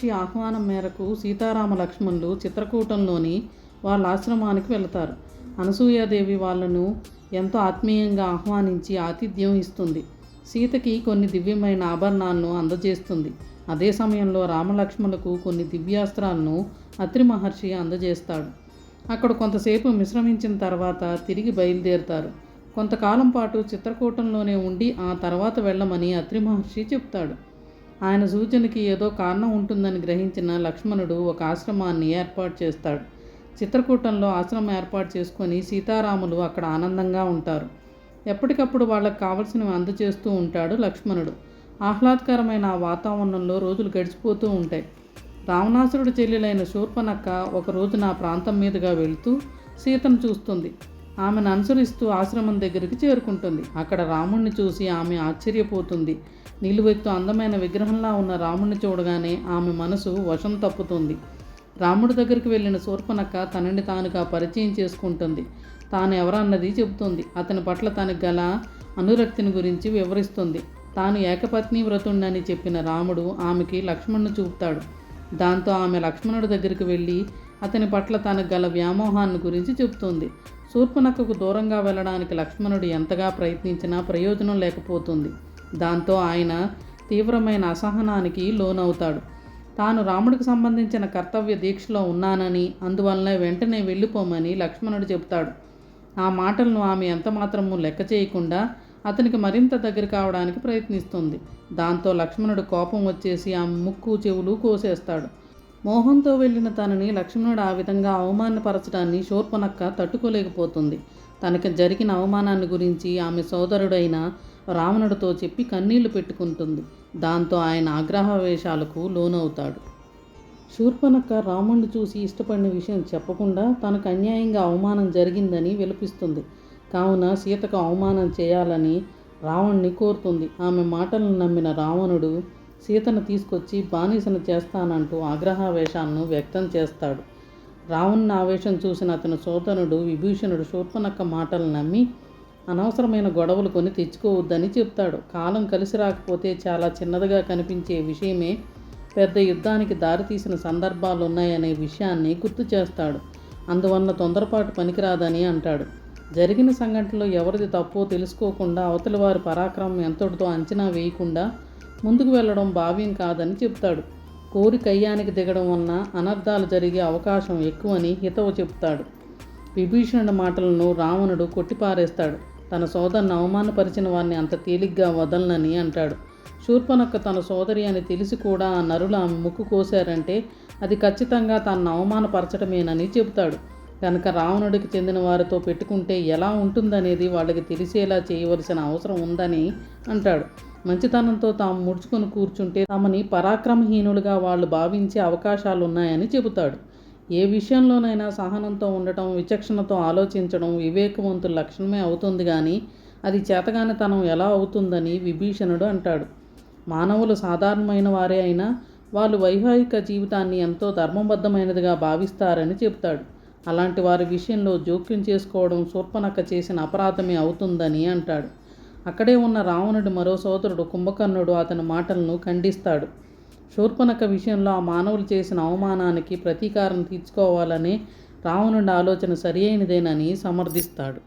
మహర్షి ఆహ్వానం మేరకు సీతారామ లక్ష్మణులు చిత్రకూటంలోని వాళ్ళ ఆశ్రమానికి వెళతారు. అనసూయాదేవి వాళ్ళను ఎంతో ఆత్మీయంగా ఆహ్వానించి ఆతిథ్యం ఇస్తుంది. సీతకి కొన్ని దివ్యమైన ఆభరణాలను అందజేస్తుంది. అదే సమయంలో రామలక్ష్మణులకు కొన్ని దివ్యాస్త్రాలను అత్రి మహర్షి అందజేస్తాడు. అక్కడ కొంతసేపు విశ్రమించిన తర్వాత తిరిగి బయలుదేరుతారు. కొంతకాలం పాటు చిత్రకూటంలోనే ఉండి ఆ తర్వాత వెళ్ళమని అత్రి మహర్షి చెప్తాడు. ఆయన సూచనకి ఏదో కారణం ఉంటుందని గ్రహించిన లక్ష్మణుడు ఒక ఆశ్రమాన్ని ఏర్పాటు చేస్తాడు. చిత్రకూటంలో ఆశ్రమం ఏర్పాటు చేసుకొని సీతారాములు అక్కడ ఆనందంగా ఉంటారు. ఎప్పటికప్పుడు వాళ్ళకు కావలసినవి అందజేస్తూ ఉంటాడు లక్ష్మణుడు. ఆహ్లాదకరమైన ఆ వాతావరణంలో రోజులు గడిచిపోతూ ఉంటాయి. రావణాసురుడి చెల్లెలైన శూర్పణఖ ఒక రోజున ఆ ప్రాంతం మీదుగా వెళుతూ సీతను చూస్తుంది. ఆమెను అనుసరిస్తూ ఆశ్రమం దగ్గరికి చేరుకుంటుంది. అక్కడ రాముణ్ణి చూసి ఆమె ఆశ్చర్యపోతుంది. నిలువెత్తు అందమైన విగ్రహంలా ఉన్న రాముణ్ణి చూడగానే ఆమె మనసు వశం తప్పుతుంది. రాముడి దగ్గరికి వెళ్ళిన శూర్పణఖ తనని తానుగా పరిచయం చేసుకుంటుంది. తాను ఎవరన్నది చెబుతుంది. అతని పట్ల తనకు గల అనురక్తిని గురించి వివరిస్తుంది. తాను ఏకపత్ని వ్రతుణ్ణని చెప్పిన రాముడు ఆమెకి లక్ష్మణుని చూపుతాడు. దాంతో ఆమె లక్ష్మణుడి దగ్గరికి వెళ్ళి అతని పట్ల తనకు గల వ్యామోహాన్ని గురించి చెబుతుంది. శూర్పణఖకు దూరంగా వెళ్ళడానికి లక్ష్మణుడు ఎంతగా ప్రయత్నించినా ప్రయోజనం లేకపోతుంది. దాంతో ఆయన తీవ్రమైన అసహనానికి లోనవుతాడు. తాను రాముడికి సంబంధించిన కర్తవ్య దీక్షలో ఉన్నానని, అందువలన వెంటనే వెళ్ళిపోమని లక్ష్మణుడు చెబుతాడు. ఆ మాటలను ఆమె ఎంతమాత్రమూ లెక్క చేయకుండా అతనికి మరింత దగ్గర కావడానికి ప్రయత్నిస్తుంది. దాంతో లక్ష్మణుడు కోపం వచ్చేసి ఆమె ముక్కు చెవులు కోసేస్తాడు. మోహంతో వెళ్ళిన తనని లక్ష్మణుడు ఆ విధంగా అవమానపరచడాన్ని శూర్పణఖ తట్టుకోలేకపోతుంది. తనకి జరిగిన అవమానాన్ని గురించి ఆమె సోదరుడైన రావణుడితో చెప్పి కన్నీళ్లు పెట్టుకుంటుంది. దాంతో ఆయన ఆగ్రహావేశాలకు లోనవుతాడు. శూర్పణఖ రాముణ్ణి చూసి ఇష్టపడిన విషయం చెప్పకుండా తనకు అన్యాయంగా అవమానం జరిగిందని విలపిస్తుంది. కావున సీతకు అవమానం చేయాలని రావణ్ణి కోరుతుంది. ఆమె మాటలను నమ్మిన రావణుడు సీతను తీసుకొచ్చి బానిసను చేస్తానంటూ ఆగ్రహావేశాలను వ్యక్తం చేస్తాడు. రావణుని ఆవేశం చూసిన అతని సోదరుడు విభీషణుడు శూర్పణఖ మాటలు నమ్మి అనవసరమైన గొడవలు కొని తెచ్చుకోవద్దని చెప్తాడు. కాలం కలిసి రాకపోతే చాలా చిన్నదిగా కనిపించే విషయమే పెద్ద యుద్ధానికి దారితీసిన సందర్భాలు ఉన్నాయనే విషయాన్ని గుర్తు చేస్తాడు. అందువల్ల తొందరపాటు పనికిరాదని అంటాడు. జరిగిన సంఘటనలో ఎవరిది తప్పో తెలుసుకోకుండా అవతలి వారి పరాక్రమం ఎంతటితో అంచనా వేయకుండా ముందుకు వెళ్ళడం భావ్యం కాదని చెప్తాడు. కోరి కయ్యానికి దిగడం వలన అనర్థాలు జరిగే అవకాశం ఎక్కువని హితవు చెప్తాడు. విభీషణుడి మాటలను రావణుడు కొట్టిపారేస్తాడు. తన సోదరుని అవమానపరిచిన వారిని అంత తేలిగ్గా వదలనని అంటాడు. శూర్పణఖ తన సోదరి అని తెలిసి కూడా ఆ నరులు ఆమె ముక్కు కోశారంటే అది ఖచ్చితంగా తనను అవమానపరచడమేనని చెబుతాడు. కనుక రావణుడికి చెందిన వారితో పెట్టుకుంటే ఎలా ఉంటుందనేది వాళ్ళకి తెలిసేలా చేయవలసిన అవసరం ఉందని అంటాడు. మంచితనంతో తాము ముడుచుకొని కూర్చుంటే తమని పరాక్రమహీనులుగా వాళ్ళు భావించే అవకాశాలున్నాయని చెబుతాడు. ఏ విషయంలోనైనా సహనంతో ఉండటం, విచక్షణతో ఆలోచించడం వివేకవంతుల లక్షణమే అవుతుంది కానీ అది చేతగానితనం ఎలా అవుతుందని విభీషణుడు అంటాడు. మానవులు సాధారణమైన వారే అయినా వాళ్ళు వైవాహిక జీవితాన్ని ఎంతో ధర్మబద్ధమైనదిగా భావిస్తారని చెబుతాడు. అలాంటి వారి విషయంలో జోక్యం చేసుకోవడం శూర్పణఖ చేసిన అపరాధమే అవుతుందని అంటాడు. అక్కడే ఉన్న రావణుడి మరో సోదరుడు కుంభకర్ణుడు అతని మాటలను ఖండిస్తాడు. శూర్పణఖ విషయంలో ఆ మానవులు చేసిన అవమానానికి ప్రతీకారం తీర్చుకోవాలనే రావణుడి ఆలోచన సరియైనదేనని సమర్థిస్తాడు.